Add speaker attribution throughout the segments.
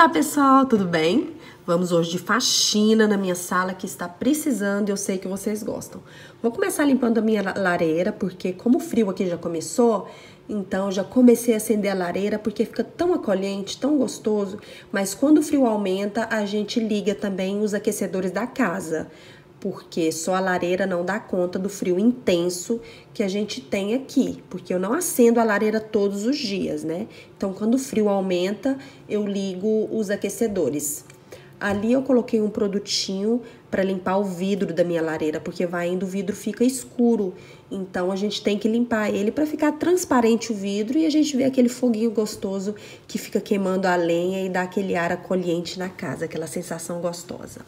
Speaker 1: Olá pessoal, tudo bem? Vamos hoje de faxina na minha sala que está precisando e eu sei que vocês gostam. Vou começar limpando a minha lareira porque como o frio aqui já começou, então eu já comecei a acender a lareira porque fica tão acolhente, tão gostoso, mas quando o frio aumenta a gente liga também os aquecedores da casa. Porque só a lareira não dá conta do frio intenso que a gente tem aqui, porque eu não acendo a lareira todos os dias, né? Então, quando o frio aumenta, eu ligo os aquecedores. Ali eu coloquei um produtinho para limpar o vidro da minha lareira, porque vai indo o vidro fica escuro. Então, a gente tem que limpar ele para ficar transparente o vidro e a gente vê aquele foguinho gostoso que fica queimando a lenha e dá aquele ar acolhente na casa, aquela sensação gostosa.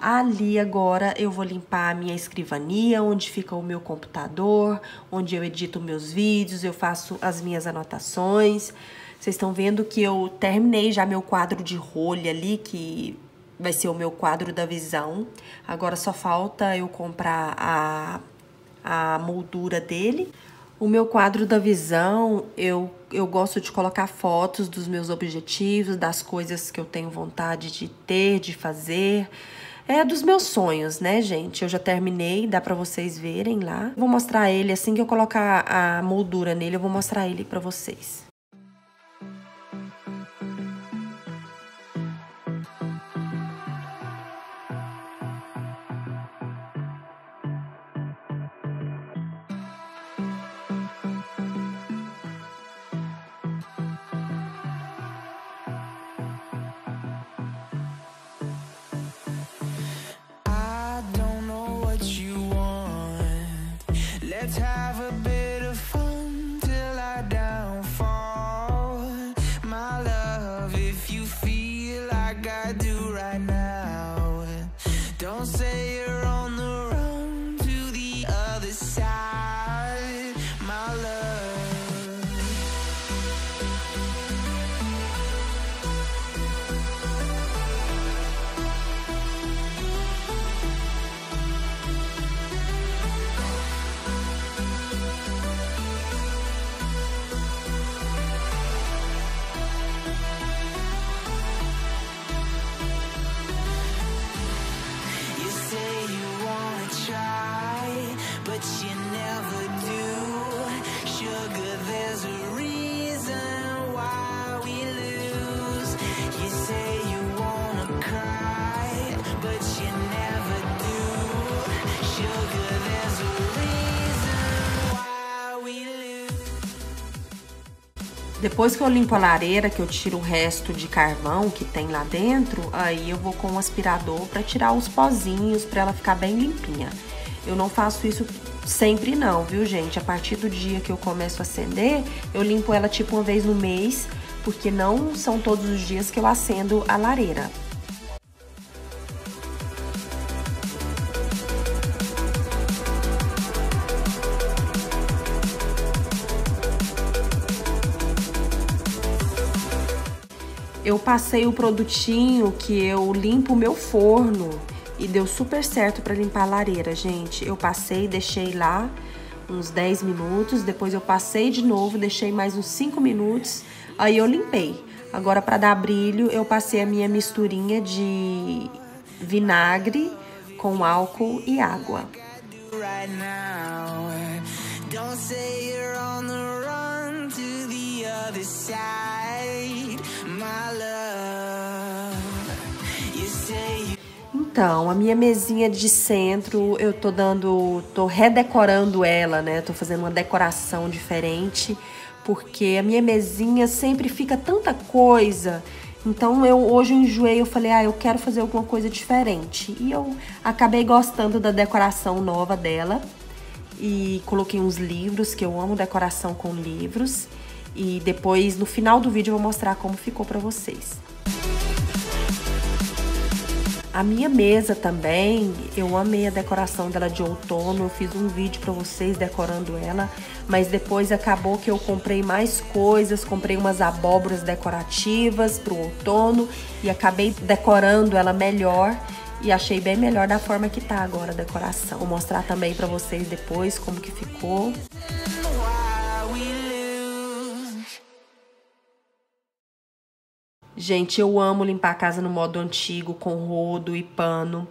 Speaker 1: Ali agora eu vou limpar a minha escrivania, onde fica o meu computador, onde eu edito meus vídeos, eu faço as minhas anotações. Vocês estão vendo que eu terminei já meu quadro de rolha ali, que vai ser o meu quadro da visão. Agora só falta eu comprar a moldura dele. O meu quadro da visão, eu gosto de colocar fotos dos meus objetivos, das coisas que eu tenho vontade de ter, de fazer. É dos meus sonhos, né, gente? Eu já terminei, dá pra vocês verem lá. Vou mostrar ele, assim que eu colocar a moldura nele, eu vou mostrar ele pra vocês.
Speaker 2: Let's have a bit of fun till I downfall. My love, if you feel like I do right now, don't say you're on the run to the other side, my love. But you never do. Sugar, there's a reason why we lose. You say you wanna cry, but you never do. Sugar, there's a reason why we lose.
Speaker 1: Depois que eu limpo a lareira, que eu tiro o resto de carvão que tem lá dentro, aí eu vou com o aspirador pra tirar os pozinhos, pra ela ficar bem limpinha. Eu não faço isso sempre não, viu, gente? A partir do dia que eu começo a acender, eu limpo ela tipo uma vez no mês, porque não são todos os dias que eu acendo a lareira. Eu passei o produtinho que eu limpo o meu forno. E deu super certo pra limpar a lareira, gente. Eu passei, deixei lá uns 10 minutos. Depois eu passei de novo, deixei mais uns 5 minutos. Aí eu limpei. Agora, pra dar brilho, eu passei a minha misturinha de vinagre com álcool e água. Então, a minha mesinha de centro, eu tô redecorando ela, né? Tô fazendo uma decoração diferente, porque a minha mesinha sempre fica tanta coisa. Então, hoje eu enjoei, eu falei, eu quero fazer alguma coisa diferente. E eu acabei gostando da decoração nova dela. E coloquei uns livros, que eu amo decoração com livros. E depois, no final do vídeo, eu vou mostrar como ficou pra vocês. A minha mesa também, eu amei a decoração dela de outono, eu fiz um vídeo pra vocês decorando ela, mas depois acabou que eu comprei mais coisas, comprei umas abóboras decorativas pro outono e acabei decorando ela melhor e achei bem melhor da forma que tá agora a decoração. Vou mostrar também pra vocês depois como que ficou. Gente, eu amo limpar a casa no modo antigo, com rodo e pano.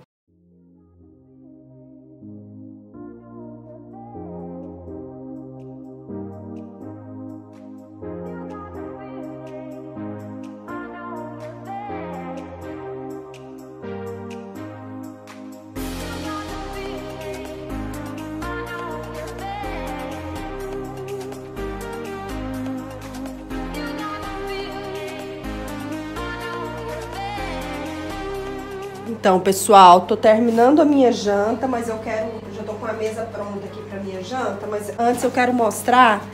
Speaker 1: Então, pessoal, tô terminando a minha janta, mas já tô com a mesa pronta aqui pra minha janta, mas antes eu quero mostrar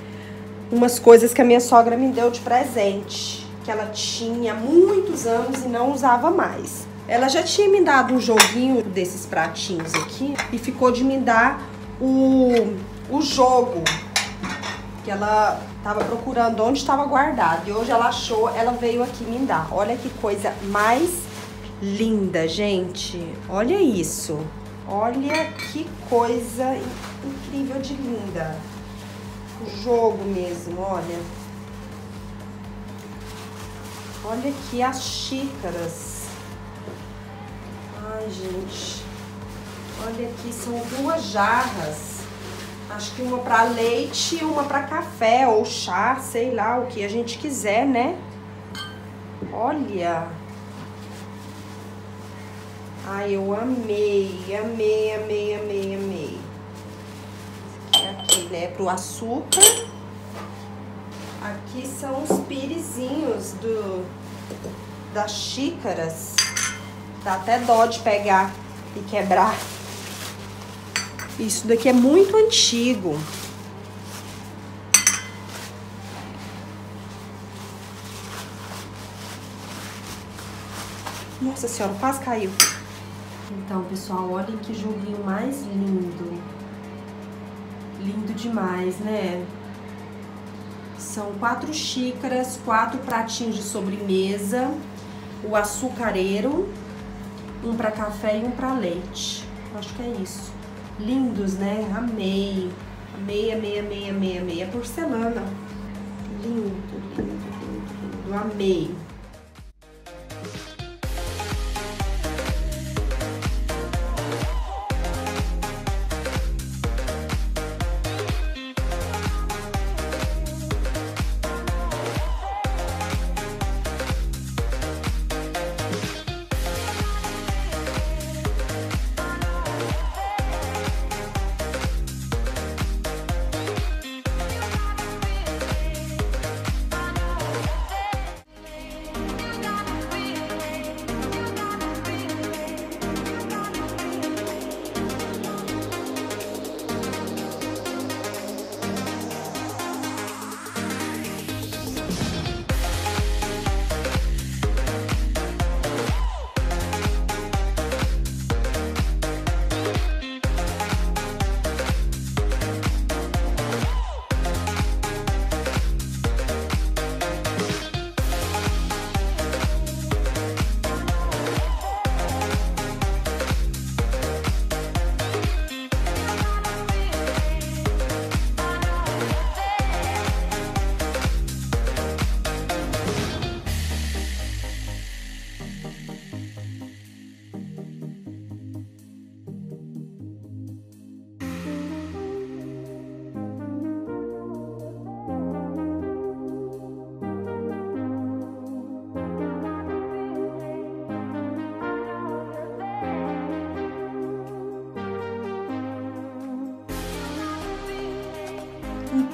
Speaker 1: umas coisas que a minha sogra me deu de presente, que ela tinha há muitos anos e não usava mais. Ela já tinha me dado um joguinho desses pratinhos aqui e ficou de me dar o jogo, que ela tava procurando onde estava guardado. E hoje ela achou, ela veio aqui me dar. Olha que coisa mais linda, gente. Olha isso. Olha que coisa incrível de linda. O jogo mesmo, olha. Olha aqui as xícaras. Ai, gente. Olha aqui, são 2 jarras. Acho que uma pra leite e uma pra café ou chá, sei lá, o que a gente quiser, né? Olha. Ai, eu amei, amei, amei, amei, amei. Aqui, né, pro açúcar. Aqui são os pirizinhos das xícaras. Dá até dó de pegar e quebrar. Isso daqui é muito antigo. Nossa senhora, quase caiu. Então, pessoal, olhem que joguinho mais lindo. Lindo demais, né? São 4 xícaras, 4 pratinhos de sobremesa, o açucareiro, um para café e um para leite. Acho que é isso. Lindos, né? Amei. Amei, amei, amei, amei, amei. É porcelana. Lindo, lindo, lindo, lindo. Amei.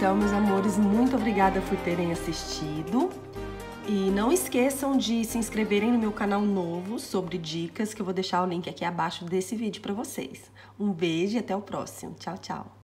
Speaker 1: Então, meus amores, muito obrigada por terem assistido. E não esqueçam de se inscreverem no meu canal novo sobre dicas, que eu vou deixar o link aqui abaixo desse vídeo para vocês. Um beijo e até o próximo. Tchau, tchau!